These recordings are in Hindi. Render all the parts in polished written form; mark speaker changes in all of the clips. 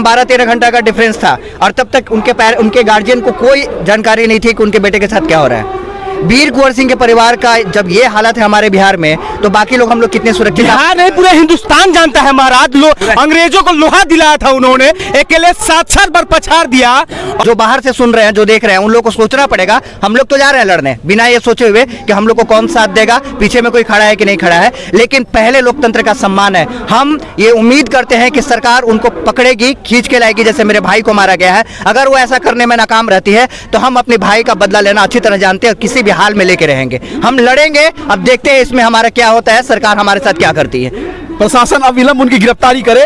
Speaker 1: 12-13 घंटा का डिफरेंस था और तब तक उनके गार्जियन को कोई जानकारी नहीं थी कि उनके बेटे के साथ क्या हो रहा है। वीर कुंवर सिंह के परिवार का जब ये हालत है हमारे बिहार में, तो बाकी लोग हम लोग कितने सुरक्षित?
Speaker 2: बिहार नहीं, पूरा हिंदुस्तान जानता है महाराज। अंग्रेजों को लोहा दिलाया था उन्होंने, अकेले 7 बार पछाड़ दिया।
Speaker 1: जो बाहर से सुन रहे हैं, जो देख रहे हैं, उन लोग को सोचना पड़ेगा। हम लोग तो जा रहे हैं लड़ने बिना ये सोचे हुए कि हम लोग को कौन साथ देगा, पीछे में कोई खड़ा है कि नहीं खड़ा है। लेकिन पहले लोकतंत्र का सम्मान है। हम ये उम्मीद करते हैं कि सरकार उनको पकड़ेगी, खींच के लाएगी, जैसे मेरे भाई को मारा गया है। अगर वो ऐसा करने में नाकाम रहती है तो हम अपने भाई का बदला लेना अच्छी तरह जानते हैं और किसी भी हाल में लेके रहेंगे। हम लड़ेंगे। अब देखते हैं इसमें हमारा क्या होता है, सरकार हमारे साथ क्या करती है।
Speaker 3: प्रशासन अविलंब उनकी गिरफ्तारी करे,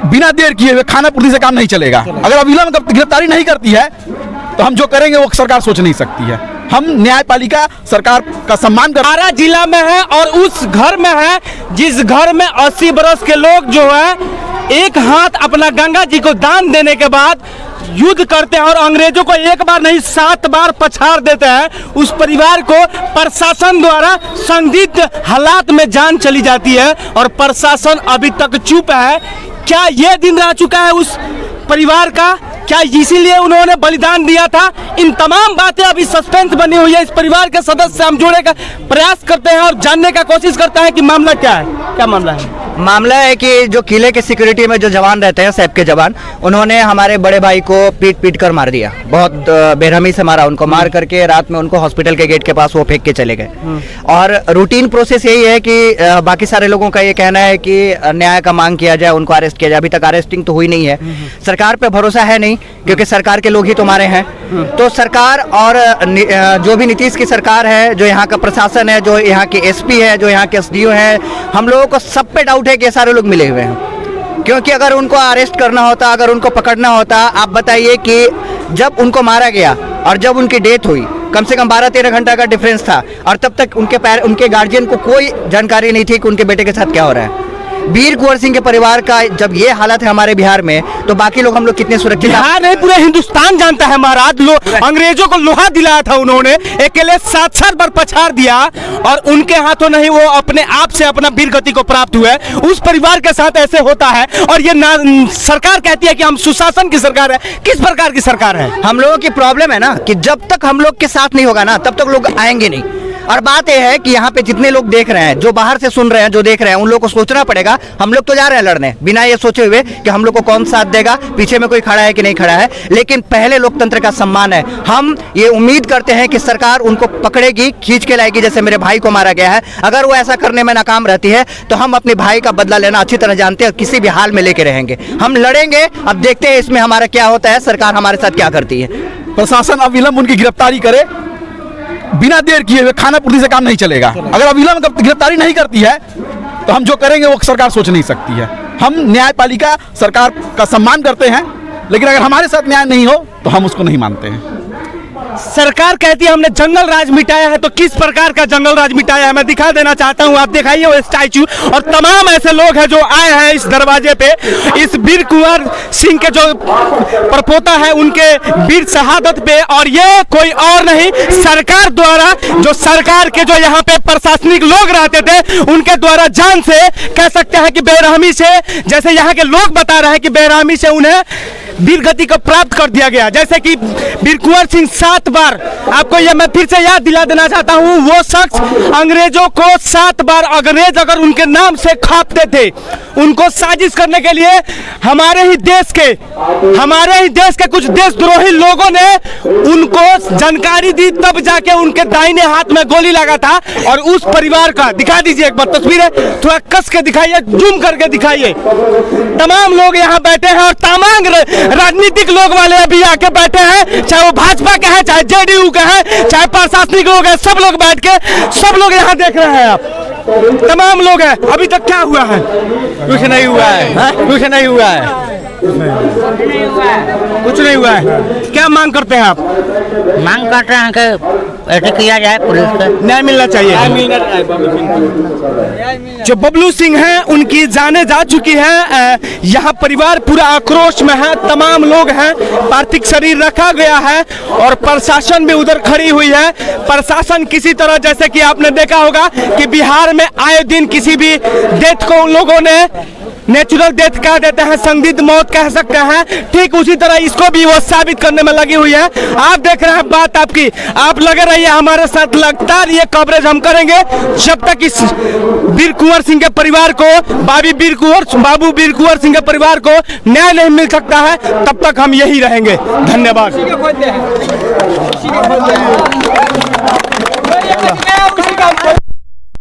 Speaker 3: बिना देर किए हुए। खाना पूर्ति से काम नहीं चलेगा। अगर अविलंब गिरफ्तारी नहीं करती है तो हम जो करेंगे वो सरकार सोच नहीं सकती है। हम न्यायपालिका सरकार का सम्मान कर।
Speaker 2: 12 जिला में है और उस घर में है जिस घर में 80 बरस के लोग जो है एक हाथ अपना गंगा जी को दान देने के बाद युद्ध करते हैं और अंग्रेजों को एक बार नहीं 7 बार पछाड़ देते हैं। उस परिवार को प्रशासन द्वारा संदिग्ध हालात में जान चली जाती है और प्रशासन अभी तक चुप है। क्या यह दिन रह चुका है उस परिवार का? क्या इसीलिए उन्होंने बलिदान दिया था? इन तमाम बातें अभी सस्पेंस बनी हुई है। इस परिवार के सदस्य हम जोड़ने का प्रयास करते हैं और जानने का कोशिश करते हैं कि मामला क्या है। क्या मामला है?
Speaker 1: मामला है कि जो किले के सिक्योरिटी में जो जवान रहते हैं, सैप के जवान, उन्होंने हमारे बड़े भाई को पीट कर मार दिया। बहुत बेरहमी से मारा उनको। मार करके रात में उनको हॉस्पिटल के गेट के पास वो फेंक के चले गए। और रूटीन प्रोसेस यही है कि बाकी सारे लोगों का ये कहना है कि न्याय का मांग किया जाए, उनको अरेस्ट किया जाए। अभी तक अरेस्टिंग तो हुई नहीं है। सरकार पे भरोसा है नहीं, क्योंकि सरकार के लोग ही तुम्हारे हैं। तो सरकार और जो भी नीतीश की सरकार है, जो यहाँ का प्रशासन है, जो यहाँ के एसपी है, जो यहाँ के एसडीओ है, हम लोगों को सब पे डाउट है कि सारे लोग मिले हुए हैं। क्योंकि अगर उनको अरेस्ट करना होता, अगर उनको पकड़ना होता, आप बताइए कि जब उनको मारा गया और जब उनकी डेथ हुई, कम से कम 12-13 घंटा का डिफरेंस था और तब तक उनके गार्जियन को कोई जानकारी नहीं थी कि उनके बेटे के साथ क्या हो रहा है। वीर कुंवर सिंह के परिवार का जब ये हालत है हमारे बिहार में, तो बाकी लोग हम लोग कितने सुरक्षित?
Speaker 2: बिहार नहीं, पूरा हिंदुस्तान जानता है महाराज। अंग्रेजों को लोहा दिलाया था उन्होंने, अकेले 7 बार पछाड़ दिया और उनके हाथों नहीं वो अपने आप से अपना वीर गति को प्राप्त हुआ है। उस परिवार के साथ ऐसे होता है और ये सरकार कहती है कि हम सुशासन की सरकार है। किस प्रकार की सरकार है?
Speaker 1: हम लोगों की प्रॉब्लम है ना कि जब तक हम लोग के साथ नहीं होगा ना, तब तक लोग आएंगे नहीं। और बात यह है कि यहाँ पे जितने लोग देख रहे हैं, जो बाहर से सुन रहे हैं, जो देख रहे हैं, उन लोग को सोचना पड़ेगा। हम लोग तो जा रहे हैं लड़ने बिना ये सोचे हुए कि हम लोग को कौन साथ देगा, पीछे में कोई खड़ा है कि नहीं खड़ा है। लेकिन पहले लोकतंत्र का सम्मान है। हम ये उम्मीद करते हैं कि सरकार उनको पकड़ेगी, खींच के लाएगी, जैसे मेरे भाई को मारा गया है। अगर वो ऐसा करने में नाकाम रहती है तो हम अपने भाई का बदला लेना अच्छी तरह जानते हैं और किसी भी हाल में लेके रहेंगे। हम लड़ेंगे। अब देखते हैं इसमें हमारा क्या होता है, सरकार हमारे साथ क्या करती है।
Speaker 3: प्रशासन अविलंब उनकी गिरफ्तारी करे, बिना देर किए हुए। खाना पूर्ति से काम नहीं चलेगा। अगर अविलंब गिरफ्तारी नहीं करती है तो हम जो करेंगे वो सरकार सोच नहीं सकती है। हम न्यायपालिका सरकार का सम्मान करते हैं, लेकिन अगर हमारे साथ न्याय नहीं हो तो हम उसको नहीं मानते हैं।
Speaker 2: सरकार कहती है हमने जंगल राज मिटाया है, तो किस प्रकार का जंगल राज मिटाया है मैं दिखा देना चाहता हूं। आप दिखाइए वो स्टैचू और तमाम ऐसे लोग हैं जो आए हैं इस दरवाजे पे। इस वीर कुंवर सिंह के जो परपोता है उनके वीर शहादत पे, और ये कोई और नहीं, सरकार द्वारा, जो सरकार के जो यहाँ पे प्रशासनिक लोग रहते थे उनके द्वारा जान से कह सकते हैं कि बेरहमी से, जैसे यहाँ के लोग बता रहे हैं कि बेरहमी से उन्हें वीर गति को प्राप्त कर दिया गया। जैसे कि वीर कुंवर सिंह 7 बार, आपको यह मैं फिर से याद दिला देना चाहता हूं, वो शख्स अंग्रेजों को 7 बार, अंग्रेज अगर उनके नाम से खापते थे, उनको साजिश करने के लिए हमारे ही देश के कुछ देशद्रोही लोगों ने उनको जानकारी दी, तब जाके उनके दाहिने हाथ में गोली लगा था। और उस परिवार का दिखा दीजिए एक बार तस्वीरें, थोड़ा कस के दिखाइए, जूम करके दिखाइए। तमाम लोग यहाँ बैठे हैं और तमाम राजनीतिक लोग वाले अभी आके बैठे हैं, चाहे वो भाजपा के हैं, चाहे जेडीयू के हैं, चाहे प्रशासनिक लोग हैं, सब लोग बैठ के सब लोग यहाँ देख रहे हैं। आप तमाम लोग हैं। अभी तक क्या हुआ है?
Speaker 1: कुछ नहीं हुआ है। कुछ नहीं हुआ है।
Speaker 2: कुछ नहीं हुआ है। क्या मांग करते हैं आप?
Speaker 4: मांग करते हैं कि ऐसे किया जाए, पुलिस को
Speaker 2: न्याय मिलना चाहिए। जो बबलू सिंह हैं उनकी जाने जा चुकी है। यहाँ परिवार पूरा आक्रोश में है, तमाम लोग हैं, पार्थिव शरीर रखा गया है और प्रशासन भी उधर खड़ी हुई है। प्रशासन किसी तरह, जैसे कि आपने देखा होगा कि बिहार में आए दिन किसी भी डेथ को उन लोगों ने नेचुरल डेथ कह देते हैं, संदिग्ध मौत कह सकते हैं, ठीक उसी तरह इसको भी वो साबित करने में लगी हुई है। आप देख रहे हैं बात आपकी, आप लगे रहिए हमारे साथ, लगातार ये कवरेज हम करेंगे जब तक इस वीर कुंवर सिंह के परिवार को, बाबू वीर कुंवर सिंह के परिवार को न्याय नहीं मिल सकता है, तब तक हम यही रहेंगे। धन्यवाद।